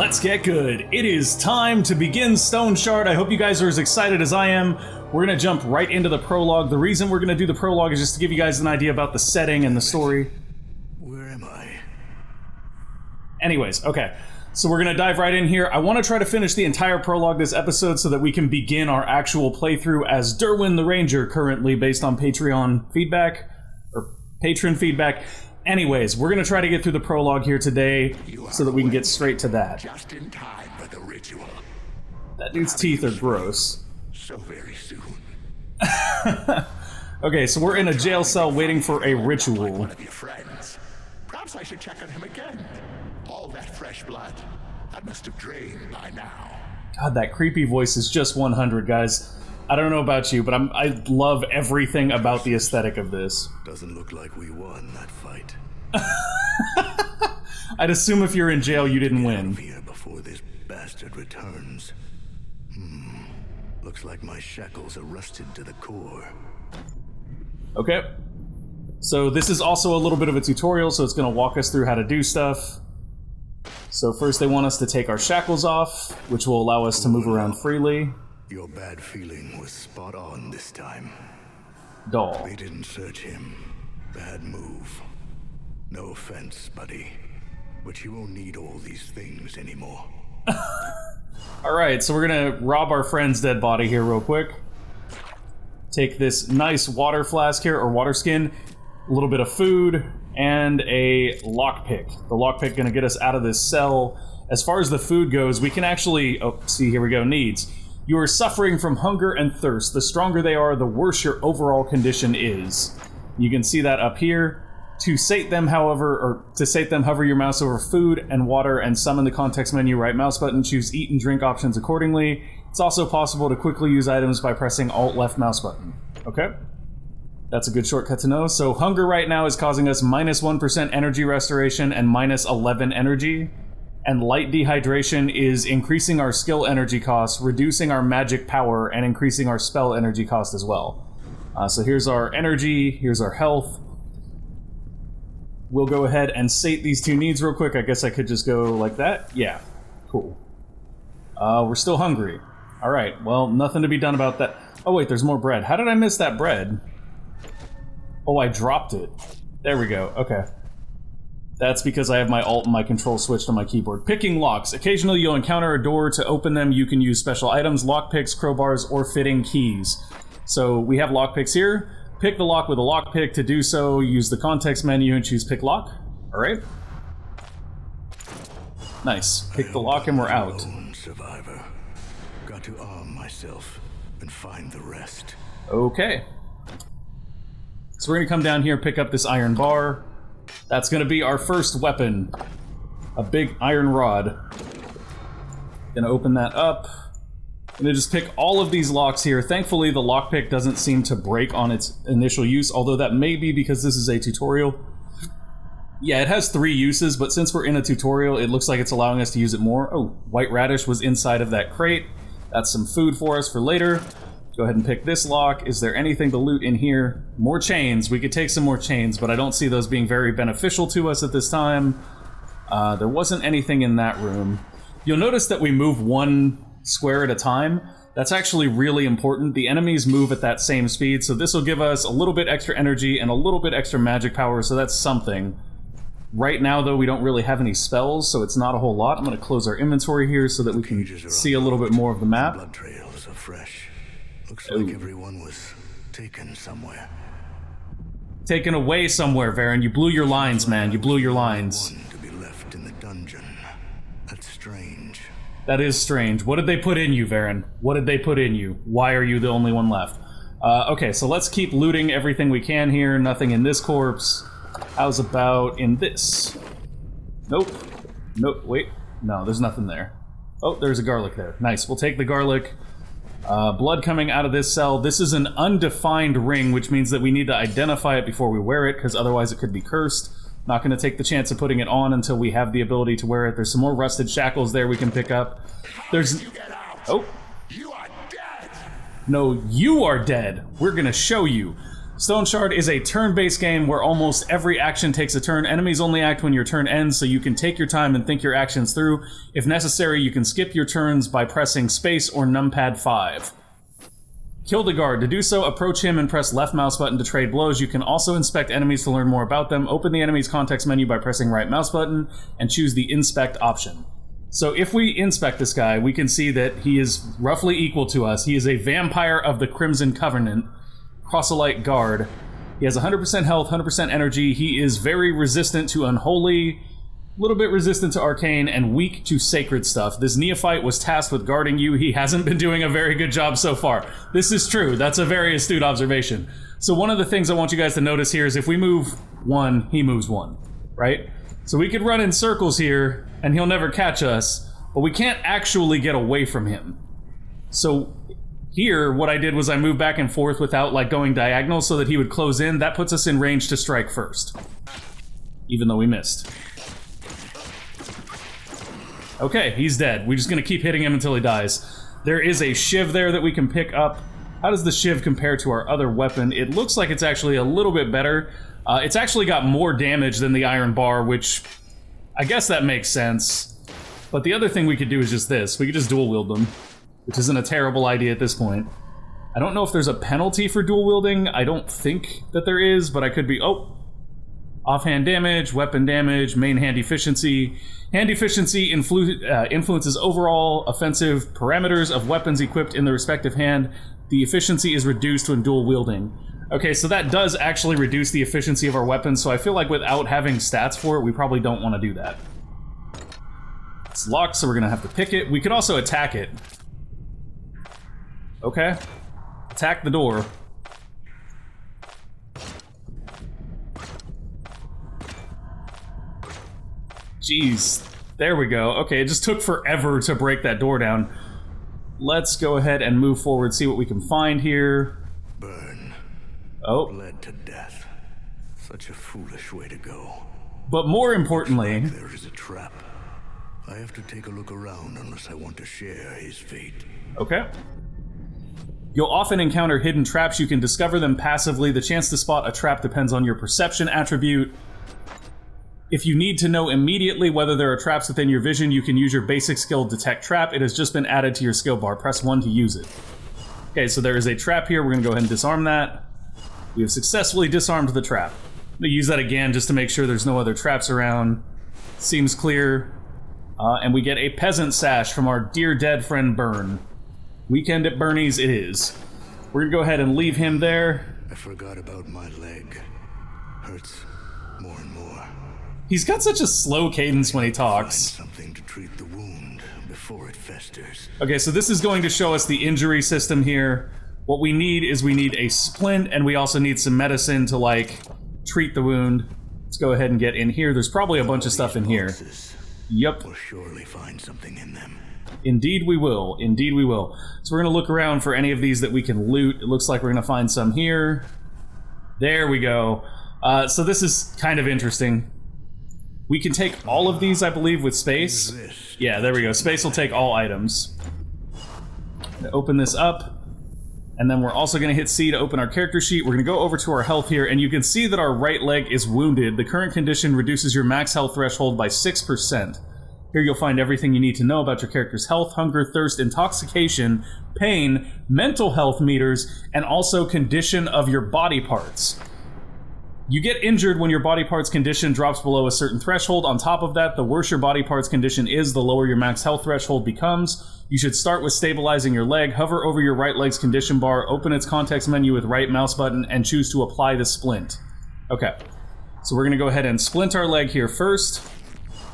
Let's get good. It is time to begin Stoneshard. I hope you guys are as excited as I am. We're going to jump right into the prologue. The reason we're going to do the prologue is just to give you guys an idea about the setting and the story. Where am I? Anyways, okay. So we're going to dive right in here. I want to try to finish the entire prologue this episode so that we can begin our actual playthrough as Derwin the Ranger, currently based on Patreon feedback, or patron feedback. Anyways, we're going to try to get through the prologue here today so that we can get straight to that. Just in time for the ritual. That dude's teeth are gross. So very soon. Okay, so we're in a jail cell waiting for a ritual. One of your friends. Perhaps I should check on him again. All that fresh blood. That must have drained by now. God, that creepy voice is just 100, guys. I don't know about you, but I love everything about the aesthetic of this. Doesn't look like we won that fight. I'd assume if you're in jail, you didn't win. Here before this bastard returns. Looks like my shackles are rusted to the core. Okay. So this is also a little bit of a tutorial, so it's going to walk us through how to do stuff. So first they want us to take our shackles off, which will allow us to move around freely. Your bad feeling was spot on this time. Doll. They didn't search him. Bad move. No offense, buddy, but you won't need all these things anymore. Alright, so we're gonna rob our friend's dead body here real quick. Take this nice water flask here, or water skin, a little bit of food, and a lockpick. The lockpick gonna get us out of this cell. As far as the food goes, we can actually... Oh, see, here we go, needs. You are suffering from hunger and thirst. The stronger they are, the worse your overall condition is. You can see that up here. To sate them, however, hover your mouse over food and water and summon the context menu, right mouse button, choose eat and drink options accordingly. It's also possible to quickly use items by pressing alt left mouse button. Okay? That's a good shortcut to know. So hunger right now is causing us minus 1% energy restoration and minus 11 energy. And light dehydration is increasing our skill energy cost, reducing our magic power, and increasing our spell energy cost as well. So here's our energy, here's our health. We'll go ahead and sate these two needs real quick. I guess I could just go like that. Yeah, cool. We're still hungry. All right, well, nothing to be done about that. Oh wait, there's more bread. How did I miss that bread? Oh, I dropped it. There we go, okay. That's because I have my alt and my control switched on my keyboard. Picking locks. Occasionally you'll encounter a door. To open them, you can use special items, lockpicks, crowbars, or fitting keys. So we have lockpicks here. Pick the lock with a lockpick. To do so, use the context menu and choose pick lock. Alright. Nice. Pick the lock and we're out. Survivor. Got to arm myself and find the rest. Okay. So we're gonna come down here, pick up this iron bar. That's gonna be our first weapon. A big iron rod. Gonna open that up. I'm gonna just pick all of these locks here. Thankfully, the lockpick doesn't seem to break on its initial use, although that may be because this is a tutorial. Yeah, it has 3 uses, but since we're in a tutorial, it looks like it's allowing us to use it more. Oh, white radish was inside of that crate. That's some food for us for later. Go ahead and pick this lock. Is there anything to loot in here? More chains. We could take some more chains, but I don't see those being very beneficial to us at this time. There wasn't anything in that room. You'll notice that we move 1 square at a time. That's actually really important. The enemies move at that same speed, so this will give us a little bit extra energy and a little bit extra magic power, so that's something. Right now, though, we don't really have any spells, so it's not a whole lot. I'm going to close our inventory here so that we can see a little bit more of the map. Blood trails are fresh. Looks like everyone was taken somewhere. Taken away somewhere, Varen. You blew your lines, man. You blew your lines. One to be left in the dungeon. That's strange. That is strange. What did they put in you, Varen? What did they put in you? Why are you the only one left? Okay, so let's keep looting everything we can here. Nothing in this corpse. How's about in this? Nope. Nope, wait. No, there's nothing there. Oh, there's a garlic there. Nice, we'll take the garlic. Blood coming out of this cell. This is an undefined ring, which means that we need to identify it before we wear it, because otherwise it could be cursed. Not going to take the chance of putting it on until we have the ability to wear it. There's some more rusted shackles there we can pick up. There's... Oh. You are dead. No, you are dead. We're going to show you. Stoneshard is a turn-based game where almost every action takes a turn. Enemies only act when your turn ends, so you can take your time and think your actions through. If necessary, you can skip your turns by pressing space or numpad 5. Kill the guard. To do so, approach him and press left mouse button to trade blows. You can also inspect enemies to learn more about them. Open the enemy's context menu by pressing right mouse button and choose the inspect option. So if we inspect this guy, we can see that he is roughly equal to us. He is a vampire of the Crimson Covenant. Proselyte guard. He has 100% health, 100% energy. He is very resistant to unholy, a little bit resistant to arcane, and weak to sacred stuff. This neophyte was tasked with guarding you. He hasn't been doing a very good job so far. This is true. That's a very astute observation. So one of the things I want you guys to notice here is if we move 1, he moves 1, right? So we could run in circles here, and he'll never catch us, but we can't actually get away from him. So here, what I did was I moved back and forth without, like, going diagonal so that he would close in. That puts us in range to strike first. Even though we missed. Okay, he's dead. We're just gonna keep hitting him until he dies. There is a shiv there that we can pick up. How does the shiv compare to our other weapon? It looks like it's actually a little bit better. It's actually got more damage than the iron bar, which I guess that makes sense. But the other thing we could do is just this. We could just dual wield them, which isn't a terrible idea at this point. I don't know if there's a penalty for dual wielding. I don't think that there is, but I could be... Oh! Offhand damage, weapon damage, main hand efficiency. Hand efficiency influences overall offensive parameters of weapons equipped in the respective hand. The efficiency is reduced when dual wielding. Okay, so that does actually reduce the efficiency of our weapons, so I feel like without having stats for it, we probably don't want to do that. It's locked, so we're going to have to pick it. We could also attack it. Okay. Attack the door. Jeez. There we go. Okay, it just took forever to break that door down. Let's go ahead and move forward, see what we can find here. Burn. Oh. Bled to death. Such a foolish way to go. But more importantly... Like there is a trap. I have to take a look around unless I want to share his fate. Okay. You'll often encounter hidden traps. You can discover them passively. The chance to spot a trap depends on your perception attribute. If you need to know immediately whether there are traps within your vision, you can use your basic skill Detect Trap. It has just been added to your skill bar. Press 1 to use it. Okay, so there is a trap here. We're going to go ahead and disarm that. We have successfully disarmed the trap. I'm going to use that again just to make sure there's no other traps around. Seems clear. And we get a peasant sash from our dear dead friend Burn. Weekend at Bernie's it is. We're going to go ahead and leave him there. I forgot about my leg. Hurts more and more. He's got such a slow cadence when he talks. Find something to treat the wound before it festers. Okay, so this is going to show us the injury system here. What we need is we need a splint, and we also need some medicine to, like, treat the wound. Let's go ahead and get in here. There's probably a bunch of stuff in here. Yep. We'll surely find something in them. Indeed we will. Indeed we will. So we're going to look around for any of these that we can loot. It looks like we're going to find some here. There we go. So this is kind of interesting. We can take all of these, I believe, with space. Yeah, there we go. Space will take all items. Open this up. And then we're also going to hit C to open our character sheet. We're going to go over to our health here, and you can see that our right leg is wounded. The current condition reduces your max health threshold by 6%. Here you'll find everything you need to know about your character's health, hunger, thirst, intoxication, pain, mental health meters, and also condition of your body parts. You get injured when your body parts condition drops below a certain threshold. On top of that, the worse your body parts condition is, the lower your max health threshold becomes. You should start with stabilizing your leg. Hover over your right leg's condition bar, open its context menu with right mouse button, and choose to apply the splint. Okay, so we're going to go ahead and splint our leg here first.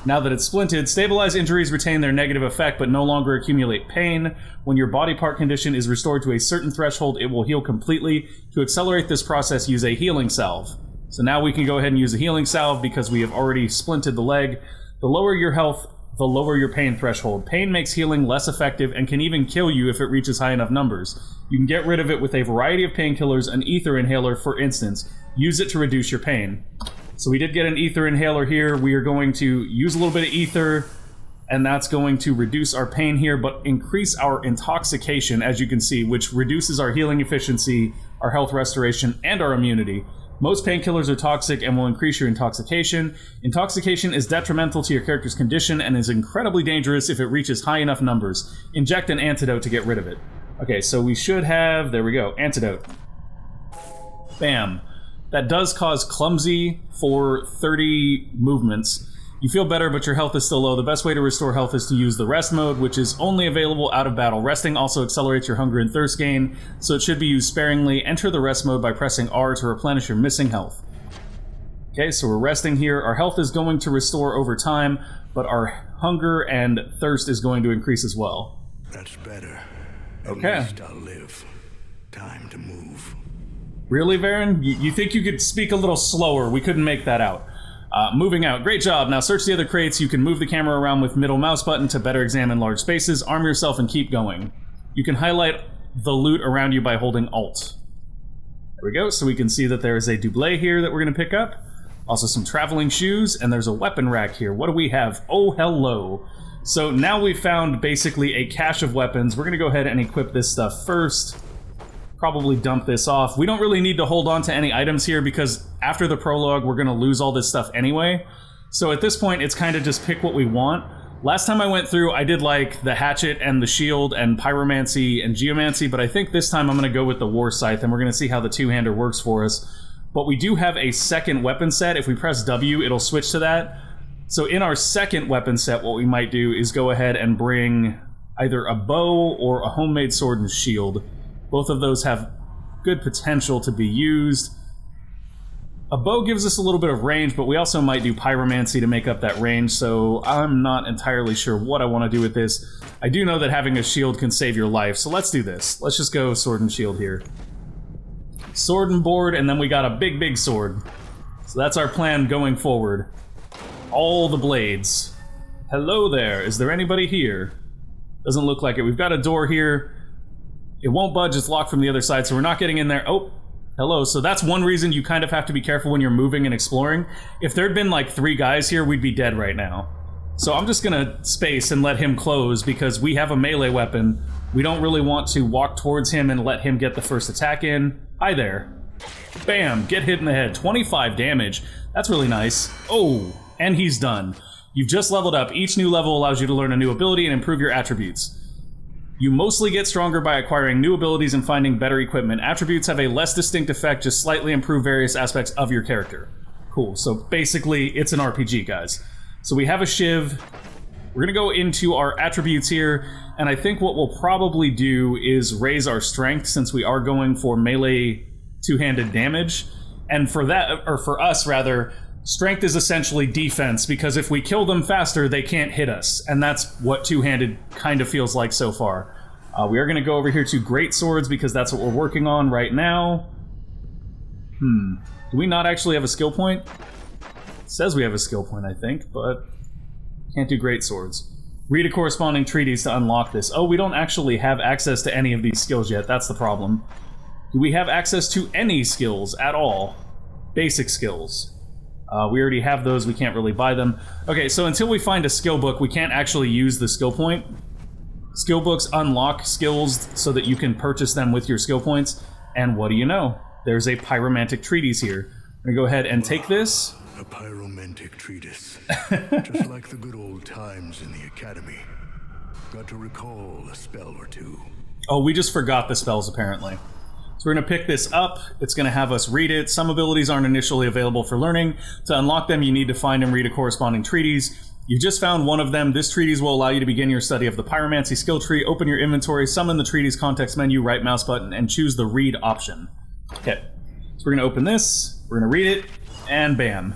Now that it's splinted, stabilized injuries retain their negative effect but no longer accumulate pain. When your body part condition is restored to a certain threshold, it will heal completely. To accelerate this process, use a healing salve. So now we can go ahead and use a healing salve because we have already splinted the leg. The lower your health, the lower your pain threshold. Pain makes healing less effective and can even kill you if it reaches high enough numbers. You can get rid of it with a variety of painkillers, an ether inhaler for instance. Use it to reduce your pain. So we did get an ether inhaler here. We are going to use a little bit of ether, and that's going to reduce our pain here, but increase our intoxication, as you can see, which reduces our healing efficiency, our health restoration, and our immunity. Most painkillers are toxic and will increase your intoxication. Intoxication is detrimental to your character's condition and is incredibly dangerous if it reaches high enough numbers. Inject an antidote to get rid of it. Okay, so we should have... There we go. Antidote. Bam. That does cause clumsy for 30 movements. You feel better, but your health is still low. The best way to restore health is to use the rest mode, which is only available out of battle. Resting also accelerates your hunger and thirst gain, so it should be used sparingly. Enter the rest mode by pressing R to replenish your missing health. Okay, so we're resting here. Our health is going to restore over time, but our hunger and thirst is going to increase as well. That's better. Okay. At least I'll live. Time to move. Really, Varen? You think you could speak a little slower? We couldn't make that out. Moving out. Great job. Now search the other crates. You can move the camera around with middle mouse button to better examine large spaces. Arm yourself and keep going. You can highlight the loot around you by holding Alt. There we go. So we can see that there is a doublet here that we're going to pick up. Also some traveling shoes, and there's a weapon rack here. What do we have? Oh, hello. So now we've found basically a cache of weapons. We're going to go ahead and equip this stuff first. Probably dump this off. We don't really need to hold on to any items here because after the prologue, we're going to lose all this stuff anyway. So at this point, it's kind of just pick what we want. Last time I went through, I did like the hatchet and the shield and pyromancy and geomancy, but I think this time I'm going to go with the war scythe, and we're going to see how the two-hander works for us. But we do have a second weapon set. If we press W, it'll switch to that. So in our second weapon set, what we might do is go ahead and bring either a bow or a homemade sword and shield. Both of those have good potential to be used. A bow gives us a little bit of range, but we also might do pyromancy to make up that range, so I'm not entirely sure what I want to do with this. I do know that having a shield can save your life, so let's do this. Let's just go sword and shield here. Sword and board, and then we got a big, big sword. So that's our plan going forward. All the blades. Hello there. Is there anybody here? Doesn't look like it. We've got a door here. It won't budge, it's locked from the other side, so we're not getting in there. Oh, hello. So that's one reason you kind of have to be careful when you're moving and exploring. If there'd been like 3 guys here, we'd be dead right now. So I'm just gonna space and let him close because we have a melee weapon. We don't really want to walk towards him and let him get the first attack in. Hi there. Bam, get hit in the head. 25 damage. That's really nice. Oh, and he's done. You've just leveled up. Each new level allows you to learn a new ability and improve your attributes. You mostly get stronger by acquiring new abilities and finding better equipment. Attributes have a less distinct effect, just slightly improve various aspects of your character. Cool, so basically it's an RPG, guys. So we have a shiv. We're gonna go into our attributes here, and I think what we'll probably do is raise our strength since we are going for melee two-handed damage. And for that, or for us rather, strength is essentially defense, because if we kill them faster, they can't hit us. And that's what two-handed kind of feels like so far. We are going to go over here to great swords, because that's what we're working on right now. Do we not actually have a skill point? It says we have a skill point, I think, but can't do great swords. Read a corresponding treatise to unlock this. Oh, we don't actually have access to any of these skills yet. That's the problem. Do we have access to any skills at all? Basic skills. We already have those, we can't really buy them. Okay, so until we find a skill book, we can't actually use the skill point. Skill books unlock skills so that you can purchase them with your skill points. And what do you know? There's a pyromantic treatise here. I'm gonna go ahead and take this. A pyromantic treatise. Just like the good old times in the academy. Got to recall a spell or two. Oh, we just forgot the spells, apparently. So we're going to pick this up. It's going to have us read it. Some abilities aren't initially available for learning. To unlock them, you need to find and read a corresponding treatise. You just found one of them. This treatise will allow you to begin your study of the pyromancy skill tree. Open your inventory, summon the treatise context menu, right mouse button, and choose the read option. Okay, so we're going to open this. We're going to read it, and bam.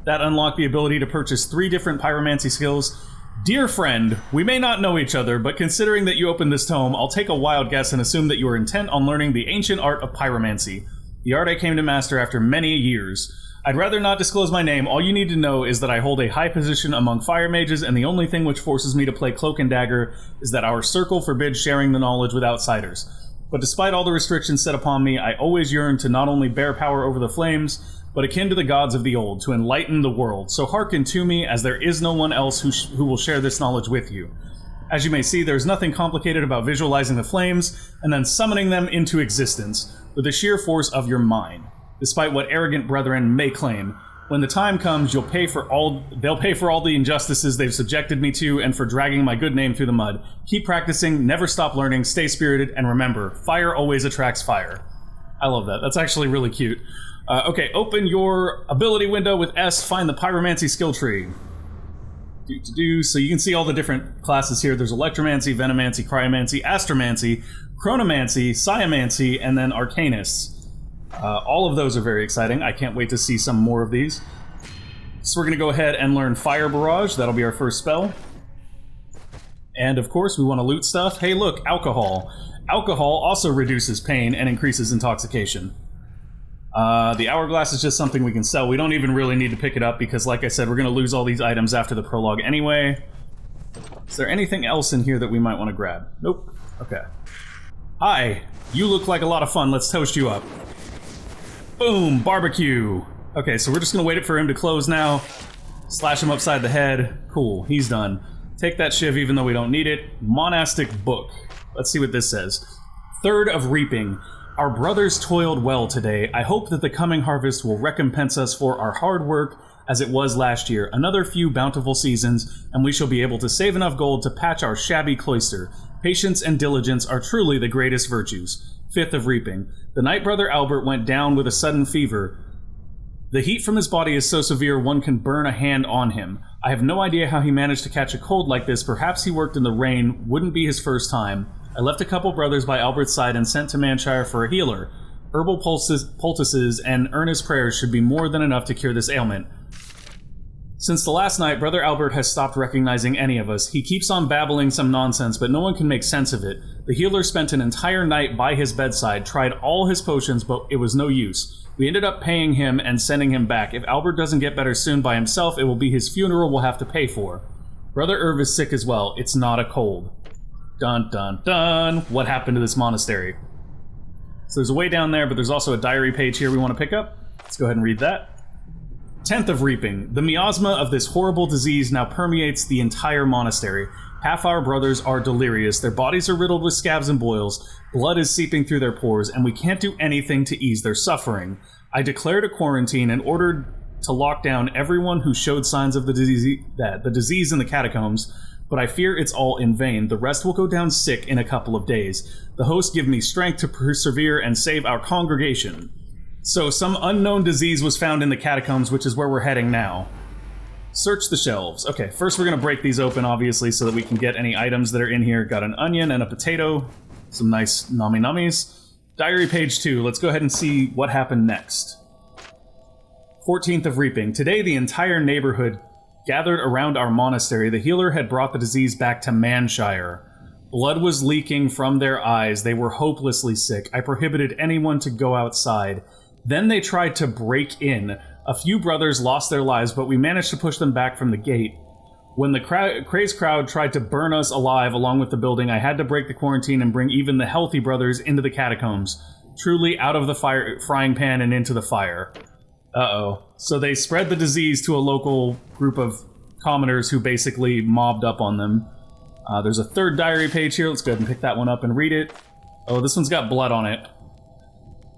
That unlocked the ability to purchase 3 different pyromancy skills. Dear friend, we may not know each other, but considering that you opened this tome, I'll take a wild guess and assume that you are intent on learning the ancient art of pyromancy, the art I came to master after many years. I'd rather not disclose my name. All you need to know is that I hold a high position among fire mages, and the only thing which forces me to play cloak and dagger is that our circle forbids sharing the knowledge with outsiders. But despite all the restrictions set upon me, I always yearn to not only bear power over the flames, but akin to the gods of the old, to enlighten the world. So hearken to me, as there is no one else who will share this knowledge with you. As you may see, there's nothing complicated about visualizing the flames and then summoning them into existence with the sheer force of your mind, despite what arrogant brethren may claim. When the time comes, they'll pay for all the injustices they've subjected me to and for dragging my good name through the mud. Keep practicing, never stop learning, stay spirited, and remember, fire always attracts fire. I love that. That's actually really cute. Okay, open your ability window with S, find the pyromancy skill tree. So you can see all the different classes here. There's electromancy, venomancy, cryomancy, astromancy, chronomancy, sciomancy, and then arcanists. All of those are very exciting. I can't wait to see some more of these. So we're going to go ahead and learn Fire Barrage. That'll be our first spell. And of course, we want to loot stuff. Hey, look, alcohol. Alcohol also reduces pain and increases intoxication. The Hourglass is just something we can sell. We don't even really need to pick it up because, like I said, we're going to lose all these items after the prologue anyway. Is there anything else in here that we might want to grab? Nope. Okay. Hi, you look like a lot of fun. Let's toast you up. Boom, barbecue. Okay, so we're just gonna wait for him to close now. Slash him upside the head. Cool, he's done. Take that shiv even though we don't need it. Monastic Book. Let's see what this says. Third of Reaping. Our brothers toiled well today. I hope that the coming harvest will recompense us for our hard work as it was last year. Another few bountiful seasons, and we shall be able to save enough gold to patch our shabby cloister. Patience and diligence are truly the greatest virtues. Fifth of Reaping. The Knight Brother Albert went down with a sudden fever. The heat from his body is so severe one can burn a hand on him. I have no idea how he managed to catch a cold like this. Perhaps he worked in the rain. Wouldn't be his first time. I left a couple brothers by Albert's side and sent to Manshire for a healer. Herbal poultices and earnest prayers should be more than enough to cure this ailment. Since the last night, Brother Albert has stopped recognizing any of us. He keeps on babbling some nonsense, but no one can make sense of it. The healer spent an entire night by his bedside, tried all his potions, but it was no use. We ended up paying him and sending him back. If Albert doesn't get better soon by himself, it will be his funeral we'll have to pay for. Brother Irv is sick as well. It's not a cold. Dun dun dun. What happened to this monastery? So there's a way down there, but there's also a diary page here we want to pick up. Let's go ahead and read that. 10th of Reaping. The miasma of this horrible disease now permeates the entire monastery. Half our brothers are delirious. Their bodies are riddled with scabs and boils. Blood is seeping through their pores, and we can't do anything to ease their suffering. I declared a quarantine and ordered to lock down everyone who showed signs of the disease in the catacombs, but I fear it's all in vain. The rest will go down sick in a couple of days. The hosts give me strength to persevere and save our congregation. So some unknown disease was found in the catacombs, which is where we're heading now. Search the shelves. Okay, first we're going to break these open, obviously, so that we can get any items that are in here. Got an onion and a potato. Some nice nummies. Diary page 2. Let's go ahead and see what happened next. 14th of Reaping. Today the entire neighborhood gathered around our monastery. The healer had brought the disease back to Manshire. Blood was leaking from their eyes. They were hopelessly sick. I prohibited anyone to go outside. Then they tried to break in. A few brothers lost their lives, but we managed to push them back from the gate. When the crazed crowd tried to burn us alive along with the building, I had to break the quarantine and bring even the healthy brothers into the catacombs. Truly out of the frying pan and into the fire. Uh-oh. So they spread the disease to a local group of commoners who basically mobbed up on them. There's a third diary page here. Let's go ahead and pick that one up and read it. Oh, this one's got blood on it.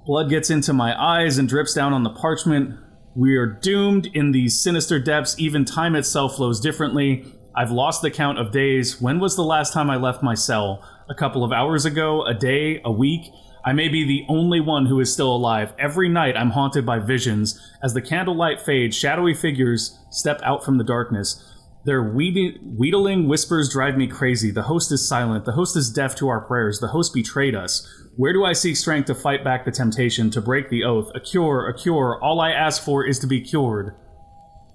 Blood gets into my eyes and drips down on the parchment. We are doomed in these sinister depths. Even time itself flows differently. I've lost the count of days. When was the last time I left my cell? A couple of hours ago? A day? A week? I may be the only one who is still alive. Every night I'm haunted by visions. As the candlelight fades, shadowy figures step out from the darkness. Their wheedling whispers drive me crazy. The host is silent. The host is deaf to our prayers. The host betrayed us. Where do I seek strength to fight back the temptation, to break the oath? A cure, a cure. All I ask for is to be cured.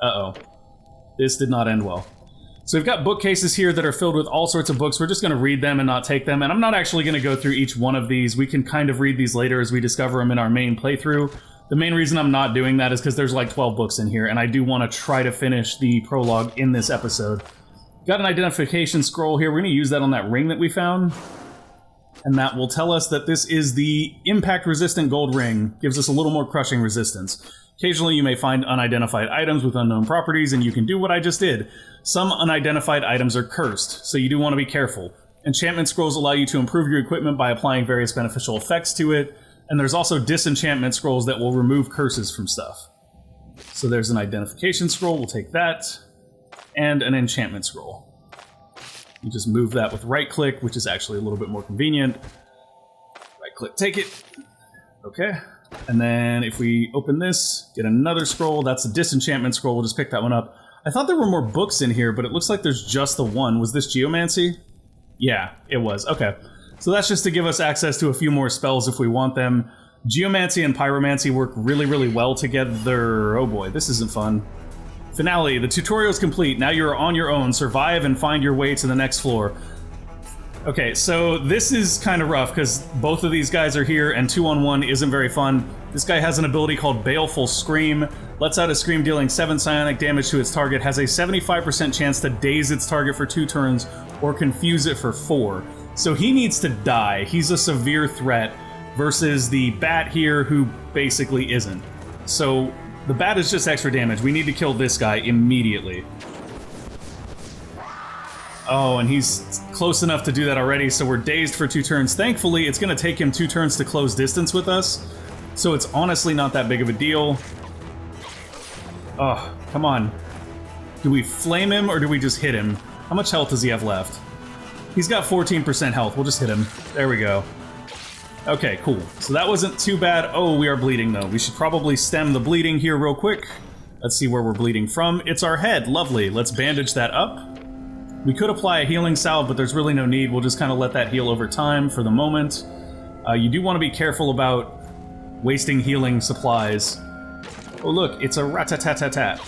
Uh-oh. This did not end well. So we've got bookcases here that are filled with all sorts of books. We're just going to read them and not take them. And I'm not actually going to go through each one of these. We can kind of read these later as we discover them in our main playthrough. The main reason I'm not doing that is because there's like 12 books in here, and I do want to try to finish the prologue in this episode. Got an identification scroll here. We're going to use that on that ring that we found. And that will tell us that this is the impact-resistant gold ring. Gives us a little more crushing resistance. Occasionally you may find unidentified items with unknown properties, and you can do what I just did. Some unidentified items are cursed, so you do want to be careful. Enchantment scrolls allow you to improve your equipment by applying various beneficial effects to it, and there's also disenchantment scrolls that will remove curses from stuff. So there's an identification scroll, we'll take that, and an enchantment scroll. You just move that with right-click, which is actually a little bit more convenient. Right-click, take it. Okay. And then if we open this, get another scroll, that's a disenchantment scroll, we'll just pick that one up. I thought there were more books in here, but it looks like there's just the one. Was this Geomancy? Yeah, it was. Okay. So that's just to give us access to a few more spells if we want them. Geomancy and Pyromancy work really, really well together. Oh boy, this isn't fun. Finale, the tutorial is complete. Now you're on your own. Survive and find your way to the next floor. Okay, so this is kind of rough because both of these guys are here and 2-on-1 isn't very fun. This guy has an ability called Baleful Scream. Lets out a scream dealing 7 psionic damage to its target. Has a 75% chance to daze its target for 2 turns or confuse it for 4. So he needs to die. He's a severe threat versus the bat here who basically isn't. So the bat is just extra damage. We need to kill this guy immediately. Oh, and he's close enough to do that already, so we're dazed for 2 turns. Thankfully, it's going to take him 2 turns to close distance with us, so it's honestly not that big of a deal. Oh, come on. Do we flame him, or do we just hit him? How much health does he have left? He's got 14% health. We'll just hit him. There we go. Okay, cool. So that wasn't too bad. Oh, we are bleeding, though. We should probably stem the bleeding here real quick. Let's see where we're bleeding from. It's our head. Lovely. Let's bandage that up. We could apply a healing salve, but there's really no need. We'll just kind of let that heal over time for the moment. You do want to be careful about wasting healing supplies. Oh, look, it's a rat-tat-tat-tat-tat.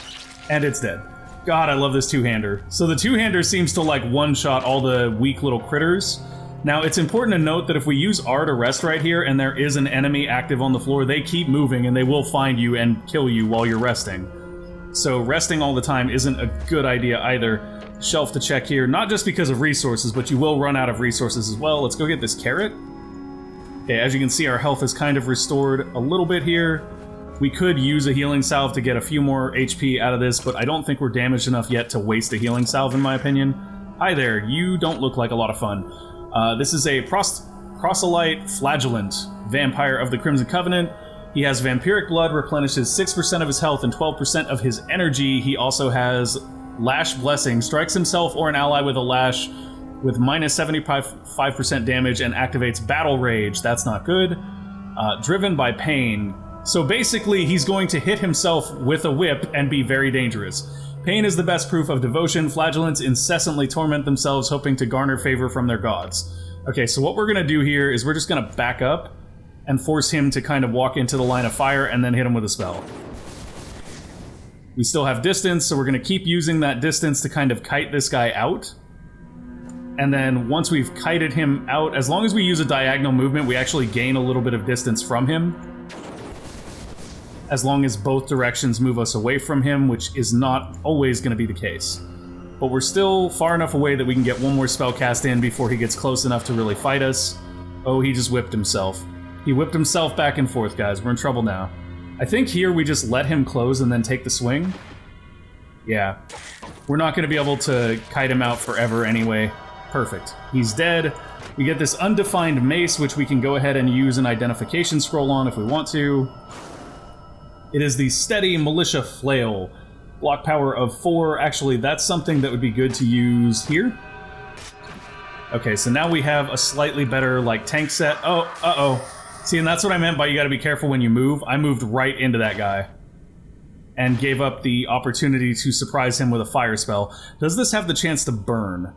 And it's dead. God, I love this two-hander. So the two-hander seems to, like, one-shot all the weak little critters. Now, it's important to note that if we use R to rest right here and there is an enemy active on the floor, they keep moving and they will find you and kill you while you're resting. So resting all the time isn't a good idea either. Shelf to check here, not just because of resources, but you will run out of resources as well. Let's go get this carrot. Okay, as you can see, our health is kind of restored a little bit here. We could use a healing salve to get a few more HP out of this, but I don't think we're damaged enough yet to waste a healing salve, in my opinion. Hi there, you don't look like a lot of fun. This is a proselyte flagellant vampire of the Crimson Covenant. He has vampiric blood, replenishes 6% of his health and 12% of his energy. He also has Lash Blessing, strikes himself or an ally with a lash with minus 75% damage and activates Battle Rage. That's not good. Driven by Pain. So basically, he's going to hit himself with a whip and be very dangerous. Pain is the best proof of devotion. Flagellants incessantly torment themselves, hoping to garner favor from their gods. Okay, so what we're going to do here is we're just going to back up and force him to kind of walk into the line of fire and then hit him with a spell. We still have distance, so we're going to keep using that distance to kind of kite this guy out. And then once we've kited him out, as long as we use a diagonal movement, we actually gain a little bit of distance from him. As long as both directions move us away from him, which is not always going to be the case. But we're still far enough away that we can get one more spell cast in before he gets close enough to really fight us. Oh, he just whipped himself. He whipped himself back and forth, guys. We're in trouble now. I think here we just let him close and then take the swing. Yeah. We're not going to be able to kite him out forever anyway. Perfect. He's dead. We get this undefined mace, which we can go ahead and use an identification scroll on if we want to. It is the Steady Militia Flail. Block power of 4. Actually, that's something that would be good to use here. Okay, so now we have a slightly better, like, tank set. Oh, uh-oh. See, and that's what I meant by you gotta be careful when you move. I moved right into that guy. And gave up the opportunity to surprise him with a fire spell. Does this have the chance to burn?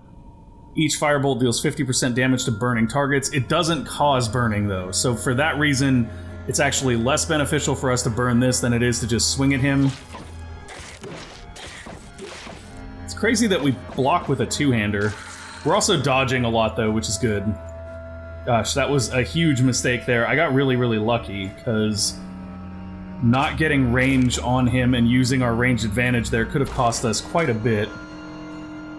Each firebolt deals 50% damage to burning targets. It doesn't cause burning, though. So for that reason, it's actually less beneficial for us to burn this than it is to just swing at him. It's crazy that we block with a two-hander. We're also dodging a lot, though, which is good. Gosh, that was a huge mistake there. I got really, really lucky, because not getting range on him and using our range advantage there could have cost us quite a bit.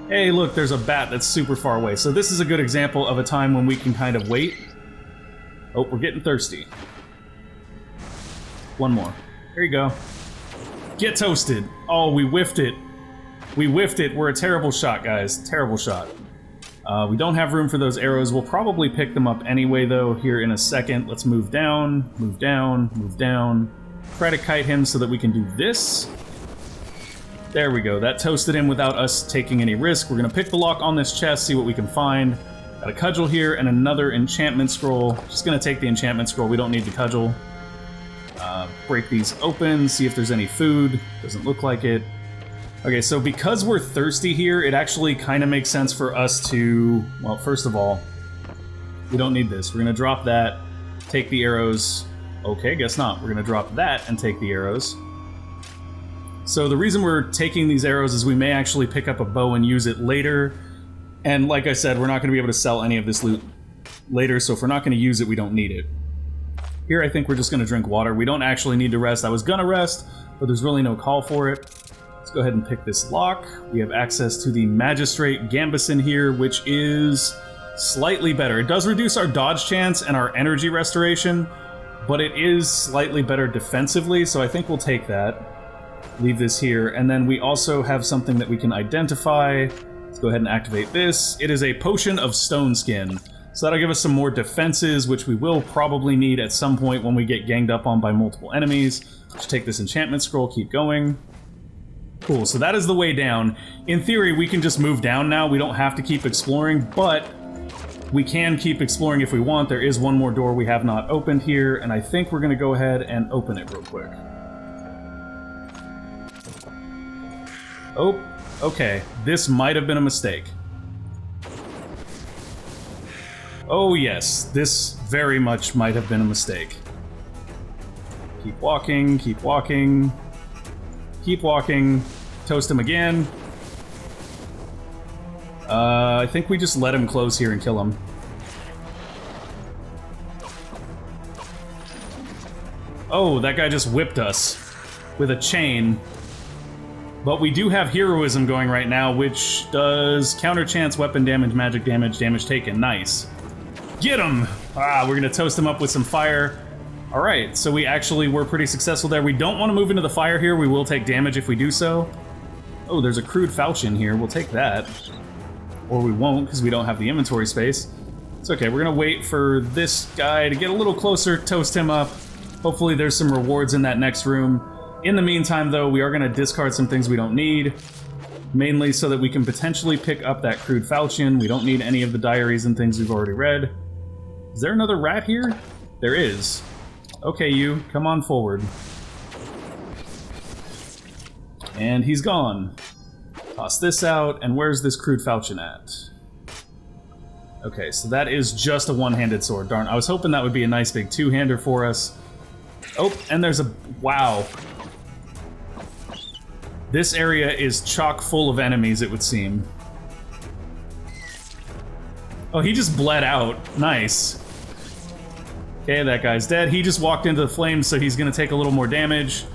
Hey, look, there's a bat that's super far away. So this is a good example of a time when we can kind of wait. Oh, we're getting thirsty. One more. Here you go. Get toasted. Oh, we whiffed it. We whiffed it. We're a terrible shot, guys. Terrible shot. We don't have room for those arrows. We'll probably pick them up anyway, though, here in a second. Let's move down, move down, move down. Try to kite him so that we can do this. There we go. That toasted him without us taking any risk. We're going to pick the lock on this chest, see what we can find. Got a cudgel here and another enchantment scroll. Just going to take the enchantment scroll. We don't need the cudgel. Break these open, see if there's any food. Doesn't look like it. Okay, so because we're thirsty here, it actually kind of makes sense for us to... Well, first of all, we don't need this. We're going to drop that, take the arrows. Okay, guess not. We're going to drop that and take the arrows. So the reason we're taking these arrows is we may actually pick up a bow and use it later. And like I said, we're not going to be able to sell any of this loot later, so if we're not going to use it, we don't need it. Here, I think we're just going to drink water. We don't actually need to rest. I was going to rest, but there's really no call for it. Let's go ahead and pick this lock. We have access to the Magistrate Gambison here, which is slightly better. It does reduce our dodge chance and our energy restoration, but it is slightly better defensively, so I think we'll take that. Leave this here, and then we also have something that we can identify. Let's go ahead and activate this. It is a Potion of Stone Skin. So that'll give us some more defenses, which we will probably need at some point when we get ganged up on by multiple enemies. Let's take this enchantment scroll, keep going. Cool, so that is the way down. In theory, we can just move down now. We don't have to keep exploring, but we can keep exploring if we want. There is one more door we have not opened here, and I think we're going to go ahead and open it real quick. Oh, okay. This might have been a mistake. Oh yes, this very much might have been a mistake. Keep walking, keep walking. Keep walking. Toast him again. I think we just let him close here and kill him. Oh, that guy just whipped us with a chain. But we do have heroism going right now, which does counter chance, weapon damage, magic damage, damage taken. Nice. Get him! Ah, we're gonna toast him up with some fire. Alright, so we actually were pretty successful there. We don't want to move into the fire here. We will take damage if we do so. Oh, there's a crude falchion here. We'll take that. Or we won't, because we don't have the inventory space. It's okay, we're gonna wait for this guy to get a little closer, toast him up. Hopefully there's some rewards in that next room. In the meantime, though, we are gonna discard some things we don't need. Mainly so that we can potentially pick up that crude falchion. We don't need any of the diaries and things we've already read. Is there another rat here? There is. Okay, you, come on forward. And he's gone. Toss this out, and where's this crude falchion at? Okay, so that is just a one-handed sword. Darn, I was hoping that would be a nice big two-hander for us. Oh, and there's a... wow. This area is chock full of enemies, it would seem. Oh, he just bled out. Nice. Okay, that guy's dead. He just walked into the flames, so he's gonna take a little more damage.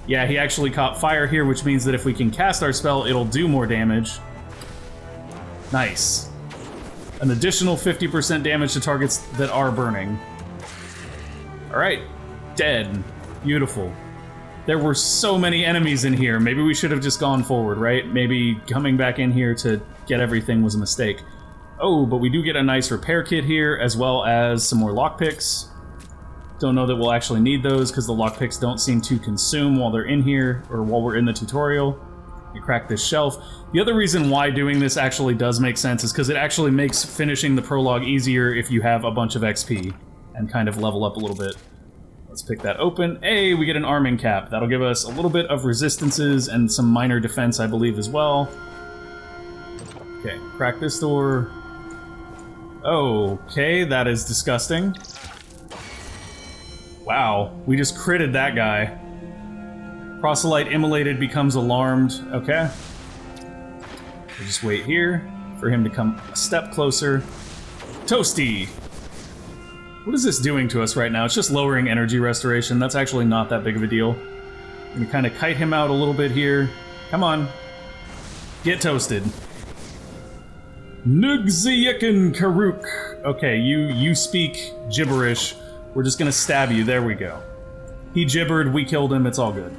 Yeah, he actually caught fire here, which means that if we can cast our spell, it'll do more damage. Nice. An additional 50% damage to targets that are burning. Alright. Dead. Beautiful. There were so many enemies in here. Maybe we should have just gone forward, right? Maybe coming back in here to get everything was a mistake. Oh, but we do get a nice repair kit here, as well as some more lockpicks. Don't know that we'll actually need those, because the lockpicks don't seem to consume while they're in here, or while we're in the tutorial. You crack this shelf. The other reason why doing this actually does make sense is because it actually makes finishing the prologue easier if you have a bunch of XP, and kind of level up a little bit. Let's pick that open. Hey, we get an arming cap. That'll give us a little bit of resistances and some minor defense, I believe, as well. Okay, crack this door. Okay, that is disgusting. Wow, we just critted that guy. Proselyte immolated becomes alarmed. Okay. We'll just wait here for him to come a step closer. Toasty! What is this doing to us right now? It's just lowering energy restoration. That's actually not that big of a deal. I'm gonna kind of kite him out a little bit here. Come on. Get toasted. Nugziyekin Karuk. Okay, you speak gibberish. We're just gonna stab you. There we go. He gibbered, we killed him, it's all good.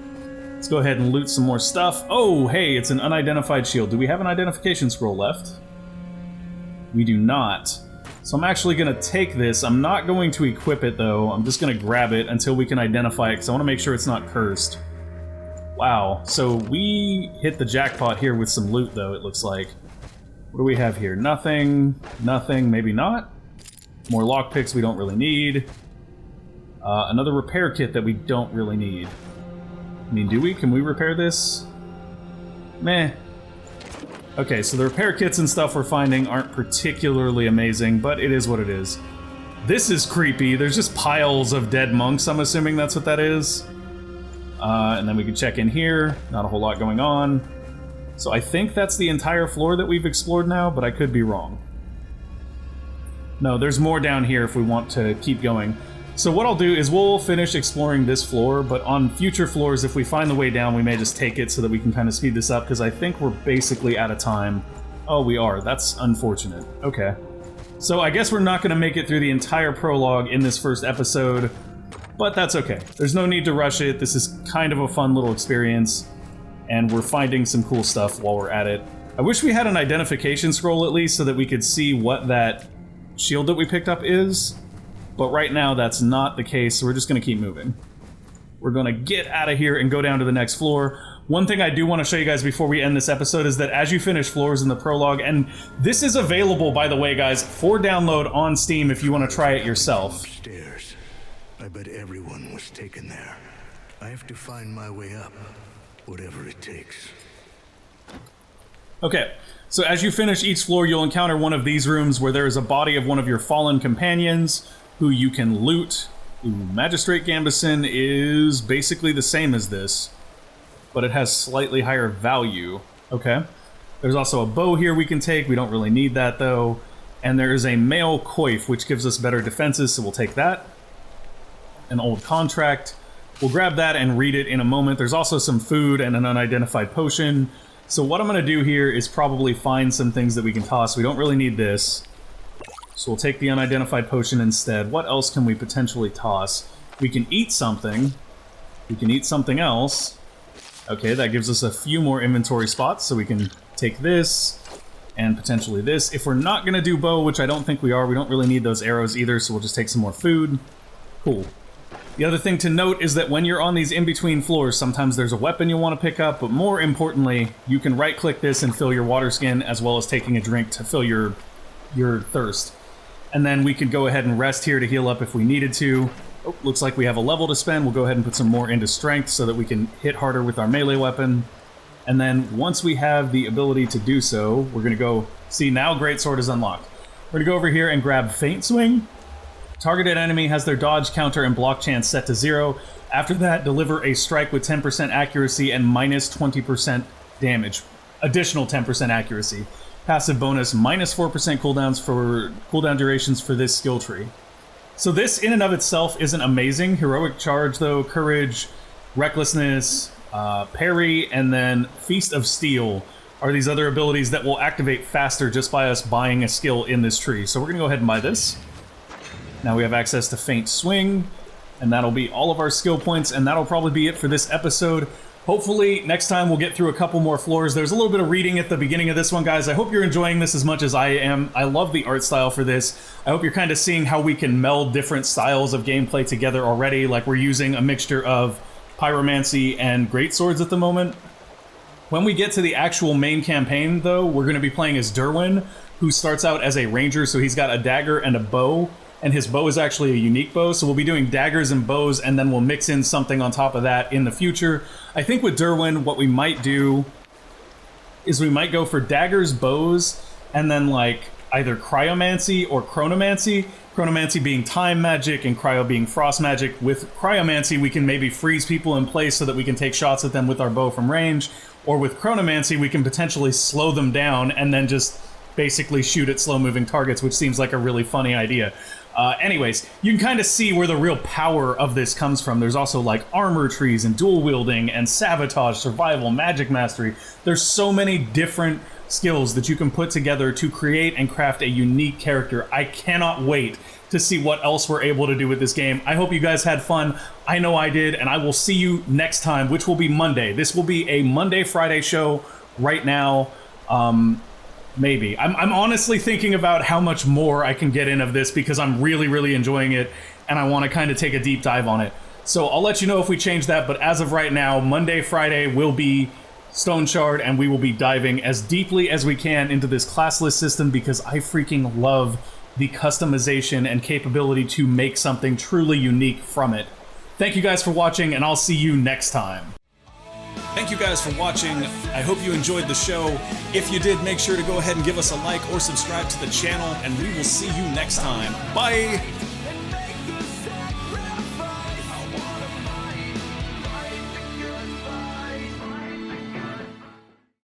Let's go ahead and loot some more stuff. Oh, hey, it's an unidentified shield. Do we have an identification scroll left? We do not. So I'm actually going to take this. I'm not going to equip it, though. I'm just going to grab it until we can identify it, because I want to make sure it's not cursed. Wow. So we hit the jackpot here with some loot, though, it looks like. What do we have here? Nothing. Nothing. Maybe not. More lockpicks we don't really need. Another repair kit that we don't really need. I mean, do we? Can we repair this? Meh. Okay, so the repair kits and stuff we're finding aren't particularly amazing, but it is what it is. This is creepy. There's just piles of dead monks, I'm assuming that's what that is. And then we can check in here. Not a whole lot going on. So I think that's the entire floor that we've explored now, but I could be wrong. No, there's more down here if we want to keep going. So what I'll do is we'll finish exploring this floor, but on future floors, if we find the way down, we may just take it so that we can kind of speed this up, because I think we're basically out of time. Oh, we are. That's unfortunate. Okay. So I guess we're not going to make it through the entire prologue in this first episode, but that's okay. There's no need to rush it. This is kind of a fun little experience, and we're finding some cool stuff while we're at it. I wish we had an identification scroll at least so that we could see what that shield that we picked up is. But right now, that's not the case, so we're just going to keep moving. We're going to get out of here and go down to the next floor. One thing I do want to show you guys before we end this episode is that as you finish floors in the prologue, and this is available, by the way, guys, for download on Steam if you want to try it yourself. Upstairs. I bet everyone was taken there. I have to find my way up, whatever it takes. Okay, so as you finish each floor, you'll encounter one of these rooms where there is a body of one of your fallen companions who you can loot. Ooh, Magistrate Gambison is basically the same as this, but it has slightly higher value. Okay. There's also a bow here we can take. We don't really need that, though. And there is a male coif, which gives us better defenses, so we'll take that. An old contract. We'll grab that and read it in a moment. There's also some food and an unidentified potion. So what I'm going to do here is probably find some things that we can toss. We don't really need this. So we'll take the unidentified potion instead. What else can we potentially toss? We can eat something. We can eat something else. Okay, that gives us a few more inventory spots, so we can take this and potentially this. If we're not going to do bow, which I don't think we are, we don't really need those arrows either, so we'll just take some more food. Cool. The other thing to note is that when you're on these in-between floors, sometimes there's a weapon you'll want to pick up, but more importantly, you can right-click this and fill your water skin, as well as taking a drink to fill your thirst. And then we could go ahead and rest here to heal up if we needed to. Oh, looks like we have a level to spend. We'll go ahead and put some more into strength so that we can hit harder with our melee weapon. And then once we have the ability to do so, we're going to go... See, now Greatsword is unlocked. We're going to go over here and grab Feint Swing. Targeted enemy has their dodge, counter, and block chance set to 0. After that, deliver a strike with 10% accuracy and minus 20% damage. Additional 10% accuracy. Passive bonus, minus 4% cooldowns for cooldown durations for this skill tree. So this, in and of itself, isn't amazing. Heroic Charge, though, Courage, Recklessness, Parry, and then Feast of Steel are these other abilities that will activate faster just by us buying a skill in this tree. So we're going to go ahead and buy this. Now we have access to Feint Swing, and that'll be all of our skill points, and that'll probably be it for this episode. Hopefully, next time we'll get through a couple more floors. There's a little bit of reading at the beginning of this one, guys. I hope you're enjoying this as much as I am. I love the art style for this. I hope you're kind of seeing how we can meld different styles of gameplay together already. Like, we're using a mixture of pyromancy and greatswords at the moment. When we get to the actual main campaign, though, we're going to be playing as Derwin, who starts out as a ranger, so he's got a dagger and a bow. And his bow is actually a unique bow, so we'll be doing daggers and bows, and then we'll mix in something on top of that in the future. I think with Derwin, what we might do is we might go for daggers, bows, and then like either cryomancy or chronomancy. Chronomancy being time magic and cryo being frost magic. With cryomancy, we can maybe freeze people in place so that we can take shots at them with our bow from range. Or with chronomancy, we can potentially slow them down and then just basically shoot at slow-moving targets, which seems like a really funny idea. Anyways, you can kind of see where the real power of this comes from. There's also like armor trees and dual wielding and sabotage, survival, magic mastery. There's so many different skills that you can put together to create and craft a unique character. I cannot wait to see what else we're able to do with this game. I hope you guys had fun. I know I did, and I will see you next time, which will be Monday. This will be a Monday-Friday show right now. Maybe. I'm honestly thinking about how much more I can get in of this because I'm really, really enjoying it, and I want to kind of take a deep dive on it. So I'll let you know if we change that, but as of right now, Monday, Friday will be Stoneshard, and we will be diving as deeply as we can into this classless system because I freaking love the customization and capability to make something truly unique from it. Thank you guys for watching, and I'll see you next time. Thank you guys for watching. I hope you enjoyed the show. If you did, make sure to go ahead and give us a like or subscribe to the channel, and we will see you next time. Bye!